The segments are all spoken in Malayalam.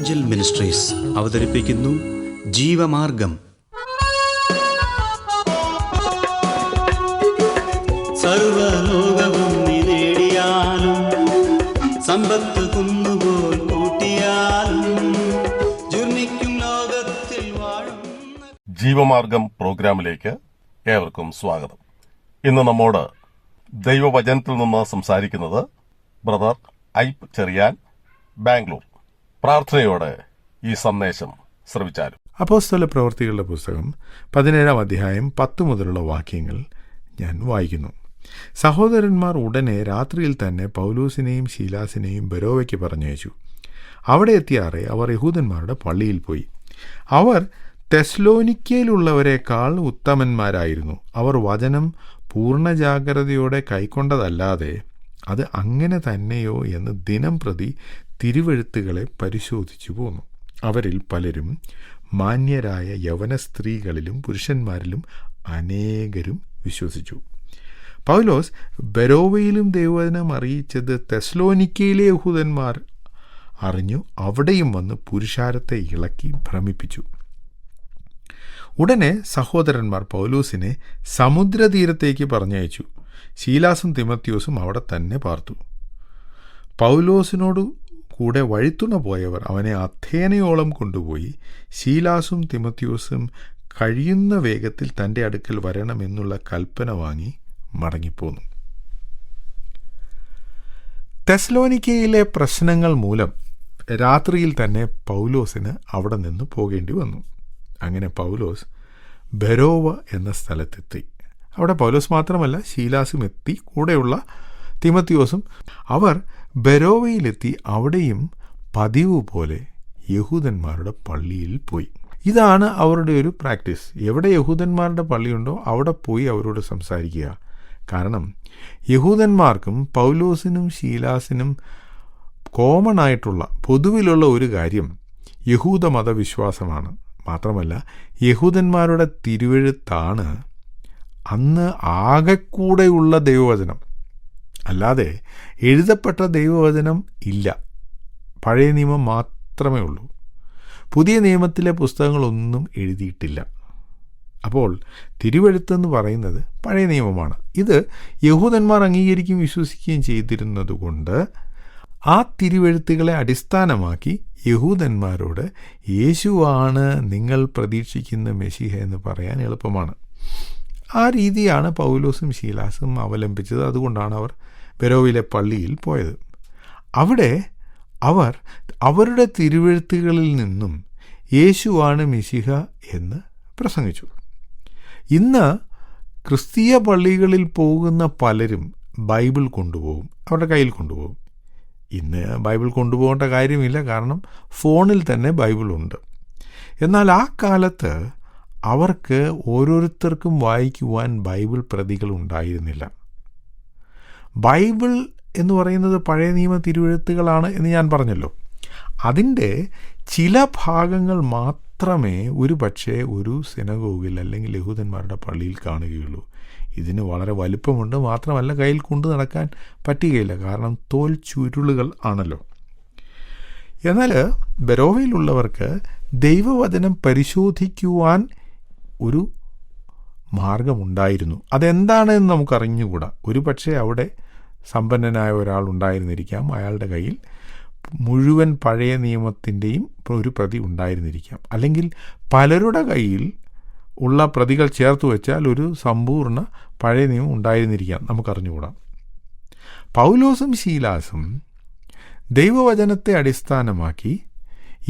ഏഞ്ചൽ മിനിസ്ട്രീസ് അവതരിപ്പിക്കുന്നു ജീവമാർഗം. സർവലോകവും നേടിയാലും സമ്പത്ത് കുന്നുപോൽ കൂട്ടിയാലും ജുർമിക്കും ലോകത്തിൽ വാഴും. ജീവമാർഗം പ്രോഗ്രാമിലേക്ക് ഏവർക്കും സ്വാഗതം. ഇന്ന് നമ്മോട് ദൈവവചനത്തിൽ നിന്ന് സംസാരിക്കുന്നത് ബ്രദർ ഐപ്പ് ചെറിയാൻ, ബാംഗ്ലൂർ. പ്രാർത്ഥനയോടെ ഈ സന്ദേശം ശ്രവിച്ചാലും. അപ്പോസ്തല പ്രവൃത്തികളുടെ പുസ്തകം 17-ാം അധ്യായം 10 മുതലുള്ള വാക്യങ്ങൾ ഞാൻ വായിക്കുന്നു. സഹോദരന്മാർ ഉടനെ രാത്രിയിൽ തന്നെ പൗലോസിനെയും ശീലാസിനെയും ബെരോവയ്ക്ക് പറഞ്ഞയച്ചു. അവിടെ എത്തിയാറെ അവർ യഹൂദന്മാരുടെ പള്ളിയിൽ പോയി. അവർ തെസ്സലോനിക്കയിലുള്ളവരെക്കാൾ ഉത്തമന്മാരായിരുന്നു. അവർ വചനം പൂർണ്ണ ജാഗ്രതയോടെ കൈക്കൊണ്ടതല്ലാതെ അത് അങ്ങനെ തന്നെയോ എന്ന് ദിനം പ്രതി തിരുവെഴുത്തുകളെ പരിശോധിച്ചു പോന്നു. അവരിൽ പലരും മാന്യരായ യവന സ്ത്രീകളിലും പുരുഷന്മാരിലും അനേകരും വിശ്വസിച്ചു. പൗലോസ് ബെരോവയിലും ദൈവവചനം അറിയിച്ചത് തെസ്സലോനിക്കയിലെ യഹൂദന്മാർ അറിഞ്ഞു. അവിടെയും വന്ന് പുരുഷാരത്തെ ഇളക്കി ഭ്രമിപ്പിച്ചു. ഉടനെ സഹോദരന്മാർ പൗലോസിനെ സമുദ്രതീരത്തേക്ക് പറഞ്ഞയച്ചു. ശീലാസും തിമത്യോസും അവിടെ തന്നെ പാർത്തു. പൗലോസിനോടു കൂടെ വഴിത്തുണ പോയവർ അവനെ അഥേനയോളം കൊണ്ടുപോയി. ശീലാസും തിമത്യോസും കഴിയുന്ന വേഗത്തിൽ തൻ്റെ അടുക്കൽ വരണമെന്നുള്ള കൽപ്പന വാങ്ങി മടങ്ങിപ്പോന്നു. തെസ്സലോനിക്കയിലെ പ്രശ്നങ്ങൾ മൂലം രാത്രിയിൽ തന്നെ പൗലോസിന് അവിടെ നിന്ന് പോകേണ്ടി വന്നു. അങ്ങനെ പൗലോസ് ബെരോവ എന്ന സ്ഥലത്തെത്തി. അവിടെ പൗലോസ് മാത്രമല്ല, ശീലാസും എത്തി, കൂടെയുള്ള തിമത്യോസും. അവർ ബെരോവയിലെത്തി അവിടെയും പതിവ് പോലെ യഹൂദന്മാരുടെ പള്ളിയിൽ പോയി. ഇതാണ് അവരുടെ ഒരു പ്രാക്ടീസ്. എവിടെ യഹൂദന്മാരുടെ പള്ളിയുണ്ടോ അവിടെ പോയി അവരോട് സംസാരിക്കുക. കാരണം യഹൂദന്മാർക്കും പൗലോസിനും ശീലാസിനും കോമൺ ആയിട്ടുള്ള പൊതുവിലുള്ള ഒരു കാര്യം യഹൂദ മതവിശ്വാസമാണ്. മാത്രമല്ല യഹൂദന്മാരുടെ തിരുവെഴുത്താണ് അന്ന് ആകെക്കൂടെയുള്ള ദൈവവചനം. അല്ലാതെ എഴുതപ്പെട്ട ദൈവവചനം ഇല്ല. പഴയ നിയമം മാത്രമേ ഉള്ളൂ. പുതിയ നിയമത്തിലെ പുസ്തകങ്ങളൊന്നും എഴുതിയിട്ടില്ല. അപ്പോൾ തിരുവെഴുത്തെന്ന് പറയുന്നത് പഴയ നിയമമാണ്. ഇത് യഹൂദന്മാർ അംഗീകരിക്കുകയും വിശ്വസിക്കുകയും ചെയ്തിരുന്നതുകൊണ്ട് ആ തിരുവെഴുത്തുകളെ അടിസ്ഥാനമാക്കി യഹൂദന്മാരോട് യേശുവാണ് നിങ്ങൾ പ്രതീക്ഷിക്കുന്ന മെശിഹ എന്ന് പറയാൻ എളുപ്പമാണ്. ആ രീതിയാണ് പൗലോസും ശീലാസും അവലംബിച്ചത്. അതുകൊണ്ടാണ് അവർ ബെരോവിലെ പള്ളിയിൽ പോയത്. അവിടെ അവർ അവരുടെ തിരുവെഴുത്തുകളിൽ നിന്നും യേശുവാണ് മെശിഹ എന്ന് പ്രസംഗിച്ചു. ഇന്ന് ക്രിസ്തീയ പള്ളികളിൽ പോകുന്ന പലരും ബൈബിൾ കൊണ്ടുപോകും, അവരുടെ കയ്യിൽ കൊണ്ടുപോകും. ഇന്ന് ബൈബിൾ കൊണ്ടുപോകേണ്ട കാര്യമില്ല, കാരണം ഫോണിൽ തന്നെ ബൈബിളുണ്ട്. എന്നാൽ ആ കാലത്ത് അവർക്ക് ഓരോരുത്തർക്കും വായിക്കുവാൻ ബൈബിൾ പ്രതികൾ ഉണ്ടായിരുന്നില്ല. ബൈബിൾ എന്ന് പറയുന്നത് പഴയ നിയമ തിരുവെഴുത്തുകളാണ് എന്ന് ഞാൻ പറഞ്ഞല്ലോ. അതിൻ്റെ ചില ഭാഗങ്ങൾ മാത്രമേ ഒരു പക്ഷേ ഒരു സിനഗോഗിൽ അല്ലെങ്കിൽ യഹൂദന്മാരുടെ പള്ളിയിൽ കാണുകയുള്ളൂ. ഇതിന് വളരെ വലുപ്പമുണ്ട്. മാത്രമല്ല കയ്യിൽ കൊണ്ടു നടക്കാൻ പറ്റുകയില്ല, കാരണം തോൽ ചുരുളുകൾ ആണല്ലോ. എന്നാൽ ബെരോവയിലുള്ളവർക്ക് ദൈവവചനം പരിശോധിക്കുവാൻ ഒരു മാർഗമുണ്ടായിരുന്നു. അതെന്താണെന്ന് നമുക്കറിഞ്ഞുകൂടാ. ഒരു പക്ഷേ അവിടെ സമ്പന്നനായ ഒരാൾ ഉണ്ടായിരുന്നിരിക്കാം. അയാളുടെ കയ്യിൽ മുഴുവൻ പഴയ നിയമത്തിൻ്റെയും ഒരു പ്രതി ഉണ്ടായിരുന്നിരിക്കാം. അല്ലെങ്കിൽ പലരുടെ കയ്യിൽ ഉള്ള പ്രതികൾ ചേർത്ത് വെച്ചാൽ ഒരു സമ്പൂർണ്ണ പഴയ നിയമം ഉണ്ടായിരുന്നിരിക്കാം. നമുക്കറിഞ്ഞുകൂടാ. പൗലോസും ശീലാസും ദൈവവചനത്തെ അടിസ്ഥാനമാക്കി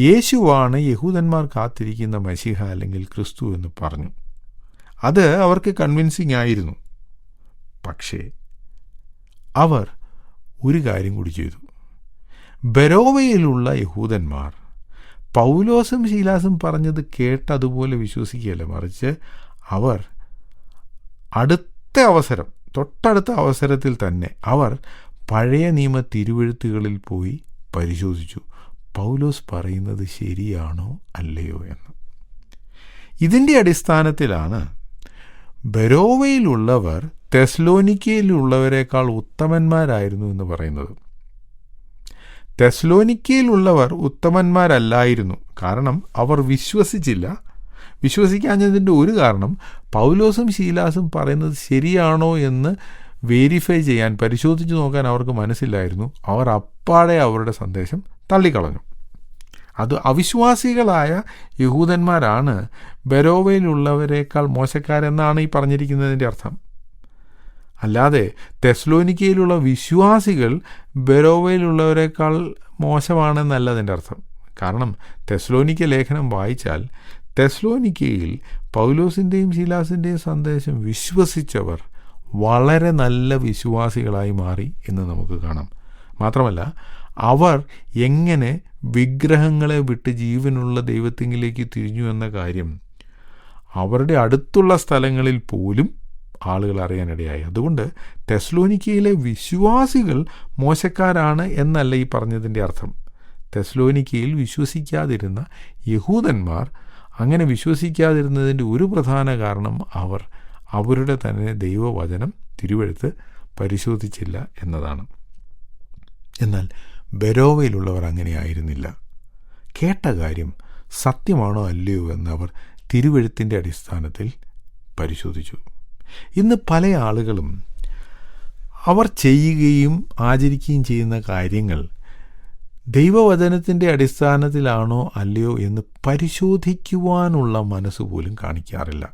യേശുവാണ് യഹൂദന്മാർ കാത്തിരിക്കുന്ന മശിഹ അല്ലെങ്കിൽ ക്രിസ്തു എന്ന് പറഞ്ഞു. അത് അവർക്ക് കൺവിൻസിങ് ആയിരുന്നു. പക്ഷേ അവർ ഒരു കാര്യം കൂടി ചെയ്തു. ബെരോവയിലുള്ള യഹൂദന്മാർ പൗലോസും ശീലാസും പറഞ്ഞത് കേട്ടതുപോലെ വിശ്വസിക്കുകയല്ല, മറിച്ച് അവർ തൊട്ടടുത്ത അവസരത്തിൽ തന്നെ അവർ പഴയ നിയമ തിരുവെഴുത്തുകളിൽ പോയി പരിശോധിച്ചു. പൗലോസ് പറയുന്നത് ശരിയാണോ അല്ലയോ എന്ന്. ഇതിൻ്റെ അടിസ്ഥാനത്തിലാണ് ബെരോവയിലുള്ളവർ തെസ്സലോനിക്കയിലുള്ളവരെക്കാൾ ഉത്തമന്മാരായിരുന്നു എന്ന് പറയുന്നത്. തെസ്സലോനിക്കയിലുള്ളവർ ഉത്തമന്മാരല്ലായിരുന്നു. കാരണം അവർ വിശ്വസിച്ചില്ല. വിശ്വസിക്കാഞ്ഞതിൻ്റെ ഒരു കാരണം പൗലോസും ശീലാസും പറയുന്നത് ശരിയാണോ എന്ന് വെരിഫൈ ചെയ്യാൻ, പരിശോധിച്ച് നോക്കാൻ അവർക്ക് മനസ്സില്ലായിരുന്നു. അവർ അപ്പാടെ അവരുടെ സന്ദേശം തള്ളിക്കളഞ്ഞു. അത് അവിശ്വാസികളായ യഹൂദന്മാരാണ് ബെരോവയിലുള്ളവരെക്കാൾ മോശക്കാരെന്നാണ് ഈ പറഞ്ഞിരിക്കുന്നതിൻ്റെ അർത്ഥം. അല്ലാതെ തെസ്സലോനിക്കയിലുള്ള വിശ്വാസികൾ ബെരോവയിലുള്ളവരെക്കാൾ മോശമാണെന്നല്ല അതിൻ്റെ അർത്ഥം. കാരണം തെസ്സലോനിക്ക ലേഖനം വായിച്ചാൽ തെസ്സലോനിക്കയിൽ പൗലോസിൻ്റെയും ശീലാസിൻ്റെയും സന്ദേശം വിശ്വസിച്ചവർ വളരെ നല്ല വിശ്വാസികളായി മാറി എന്ന് നമുക്ക് കാണാം. മാത്രമല്ല, അവർ എങ്ങനെ വിഗ്രഹങ്ങളെ വിട്ട് ജീവനുള്ള ദൈവത്തിങ്കിലേക്ക് തിരിഞ്ഞു എന്ന കാര്യം അവരുടെ അടുത്തുള്ള സ്ഥലങ്ങളിൽ പോലും ആളുകൾ അറിയാനിടയായി. അതുകൊണ്ട് തെസ്സലോനിക്കയിലെ വിശ്വാസികൾ മോശക്കാരാണ് എന്നല്ല ഈ പറഞ്ഞതിൻ്റെ അർത്ഥം. തെസ്സലോനിക്കയിൽ വിശ്വസിക്കാതിരുന്ന യഹൂദന്മാർ അങ്ങനെ വിശ്വസിക്കാതിരുന്നതിൻ്റെ ഒരു പ്രധാന കാരണം അവർ അവരുടെ തന്നെ ദൈവവചനം തിരുവെഴുത്ത് പരിശോധിച്ചില്ല എന്നതാണ്. എന്നാൽ ബെരോവയിലുള്ളവർ അങ്ങനെ ആയിരുന്നില്ല. കേട്ട കാര്യം സത്യമാണോ അല്ലയോ എന്ന് അവർ തിരുവെഴുത്തിൻ്റെ അടിസ്ഥാനത്തിൽ പരിശോധിച്ചു. ഇന്ന് പല ആളുകളും അവർ ചെയ്യുകയും ആചരിക്കുകയും ചെയ്യുന്ന കാര്യങ്ങൾ ദൈവവചനത്തിൻ്റെ അടിസ്ഥാനത്തിലാണോ അല്ലയോ എന്ന് പരിശോധിക്കുവാനുള്ള മനസ്സ് പോലും കാണിക്കാറില്ല.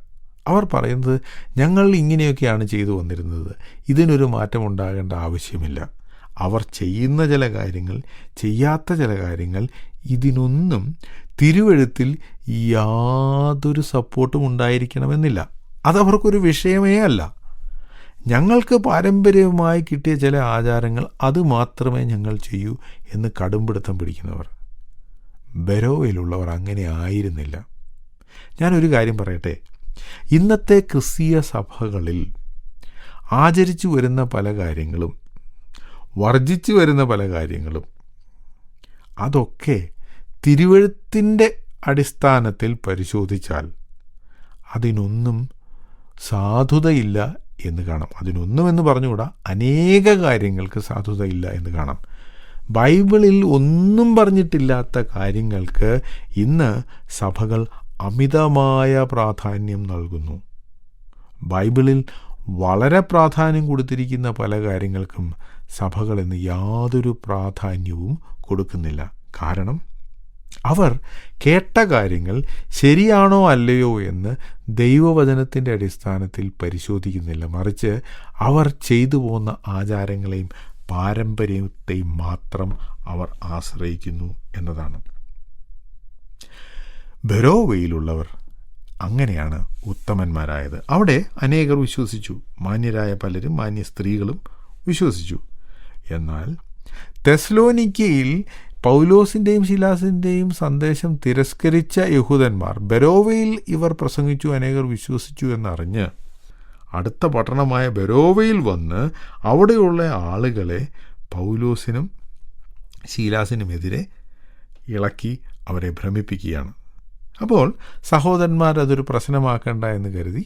അവർ പറയുന്നത്, ഞങ്ങൾ ഇങ്ങനെയൊക്കെയാണ് ചെയ്തു വന്നിരുന്നത്, ഇതിനൊരു മാറ്റമുണ്ടാകേണ്ട ആവശ്യമില്ല. അവർ ചെയ്യുന്ന ചില കാര്യങ്ങൾ, ചെയ്യാത്ത ചില കാര്യങ്ങൾ, ഇതിനൊന്നും തിരുവെഴുത്തിൽ യാതൊരു സപ്പോർട്ടും ഉണ്ടായിരിക്കണമെന്നില്ല. അതവർക്കൊരു വിഷയമേ അല്ല. ഞങ്ങൾക്ക് പാരമ്പര്യമായി കിട്ടിയ ചില ആചാരങ്ങൾ, അത് മാത്രമേ ഞങ്ങൾ ചെയ്യൂ എന്ന് കടുംപിടുത്തം പിടിക്കുന്നവർ. ബെരോവയിലുള്ളവർ അങ്ങനെ ആയിരുന്നില്ല. ഞാനൊരു കാര്യം പറയട്ടെ. ഇന്നത്തെ ക്രിസ്തീയ സഭകളിൽ ആചരിച്ചു വരുന്ന പല കാര്യങ്ങളും, വർജിച്ചു വരുന്ന പല കാര്യങ്ങളും, അതൊക്കെ തിരുവെഴുത്തിൻ്റെ അടിസ്ഥാനത്തിൽ പരിശോധിച്ചാൽ അതിനൊന്നും സാധുതയില്ല എന്ന് കാണാം. അതിനൊന്നും എന്ന് പറഞ്ഞുകൂടാ, അനേക കാര്യങ്ങൾക്ക് സാധുതയില്ല എന്ന് കാണാം. ബൈബിളിൽ ഒന്നും പറഞ്ഞിട്ടില്ലാത്ത കാര്യങ്ങൾക്ക് ഇന്ന് സഭകൾ അമിതമായ പ്രാധാന്യം നൽകുന്നു. ബൈബിളിൽ വളരെ പ്രാധാന്യം കൊടുത്തിരിക്കുന്ന പല കാര്യങ്ങൾക്കും സഭകൾ ഇന്ന് യാതൊരു പ്രാധാന്യവും കൊടുക്കുന്നില്ല. കാരണം അവർ കേട്ട കാര്യങ്ങൾ ശരിയാണോ അല്ലയോ എന്ന് ദൈവവചനത്തിൻ്റെ അടിസ്ഥാനത്തിൽ പരിശോധിക്കുന്നില്ല. മറിച്ച് അവർ ചെയ്തു പോകുന്ന ആചാരങ്ങളെയും പാരമ്പര്യത്തെയും മാത്രം അവർ ആശ്രയിക്കുന്നു എന്നതാണ്. ബെരോവയിലുള്ളവർ അങ്ങനെയാണ് ഉത്തമന്മാരായത്. അവിടെ അനേകർ വിശ്വസിച്ചു. മാന്യരായ പലരും, മാന്യ സ്ത്രീകളും വിശ്വസിച്ചു. എന്നാൽ തെസ്സലോനിക്കയിൽ പൗലോസിൻ്റെയും ശീലാസിൻ്റെയും സന്ദേശം തിരസ്കരിച്ച യഹൂദന്മാർ, ബെരോവയിൽ ഇവർ പ്രസംഗിച്ചു, അനേകർ വിശ്വസിച്ചു എന്നറിഞ്ഞ് അടുത്ത പട്ടണമായ ബെരോവയിൽ വന്ന് അവിടെയുള്ള ആളുകളെ പൗലോസിനും ശീലാസിനുമെതിരെ ഇളക്കി അവരെ ഭ്രമിപ്പിക്കുകയാണ്. അപ്പോൾ സഹോദരന്മാർ അതൊരു പ്രശ്നമാക്കണ്ട എന്ന് കരുതി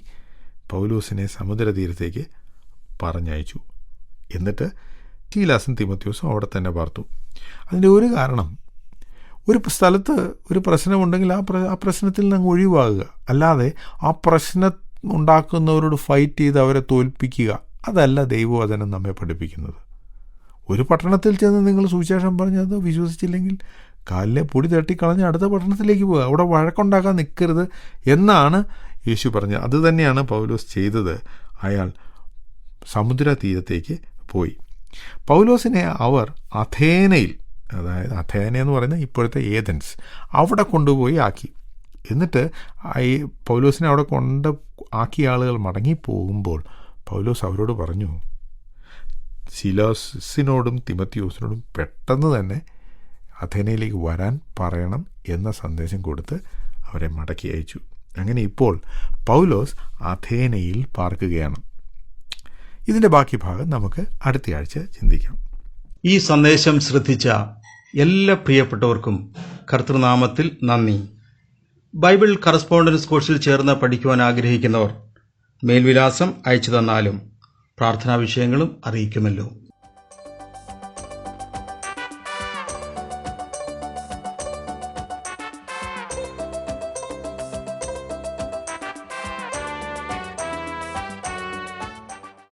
പൗലോസിനെ സമുദ്രതീരത്തേക്ക് പറഞ്ഞയച്ചു. എന്നിട്ട് ശീലാസും തിമോത്തിയോസും അവിടെ തന്നെ പാർത്തു. അതിൻ്റെ ഒരു കാരണം, ഒരു സ്ഥലത്ത് ഒരു പ്രശ്നമുണ്ടെങ്കിൽ ആ പ്രശ്നത്തിൽ നിന്ന് ഒഴിവാകുക, അല്ലാതെ ആ പ്രശ്നം ഉണ്ടാക്കുന്നവരോട് ഫൈറ്റ് ചെയ്ത് അവരെ തോൽപ്പിക്കുക, അതല്ല ദൈവവചനം നമ്മെ പഠിപ്പിക്കുന്നത്. ഒരു പട്ടണത്തിൽ ചെന്ന് നിങ്ങൾ സുവിശേഷം പറഞ്ഞത് വിശ്വസിച്ചില്ലെങ്കിൽ കാലിലെ പൊടി തട്ടിക്കളഞ്ഞ് അടുത്ത പട്ടണത്തിലേക്ക് പോകുക, അവിടെ വഴക്കുണ്ടാക്കാൻ നിൽക്കരുത് എന്നാണ് യേശു പറഞ്ഞത്. അത് തന്നെയാണ് പൗലോസ് ചെയ്തത്. അയാൾ സമുദ്ര തീരത്തേക്ക് പോയി. പൗലോസിനെ അവർ അഥേനയിൽ, അതായത് അഥേന എന്ന് പറയുന്നത് ഇപ്പോഴത്തെ ഏഥൻസ്, അവിടെ കൊണ്ടുപോയി ആക്കി. എന്നിട്ട് ഈ പൗലോസിനെ അവിടെ ആക്കിയ ആളുകൾ മടങ്ങിപ്പോകുമ്പോൾ പൗലോസ് അവരോട് പറഞ്ഞു, ശീലാസിനോടും തിമോത്തിയോസിനോടും പെട്ടെന്ന് തന്നെ അഥേനയിലേക്ക് വരാൻ പറയണം എന്ന സന്ദേശം കൊടുത്ത് അവരെ മടക്കി അയച്ചു. അങ്ങനെ ഇപ്പോൾ പൗലോസ് അഥേനയിൽ പാർക്കുകയാണ്. ഇതിൻ്റെ ബാക്കി ഭാഗം നമുക്ക് അടുത്തയാഴ്ച ചിന്തിക്കാം. ഈ സന്ദേശം ശ്രദ്ധിച്ച എല്ലാ പ്രിയപ്പെട്ടവർക്കും കർത്തൃനാമത്തിൽ നന്ദി. ബൈബിൾ കറസ്പോണ്ടൻസ് കോഴ്സിൽ ചേർന്ന് പഠിക്കുവാൻ ആഗ്രഹിക്കുന്നവർ മേൽവിലാസം അയച്ചു തന്നാലും പ്രാർത്ഥനാ വിഷയങ്ങളും അറിയിക്കുമല്ലോ.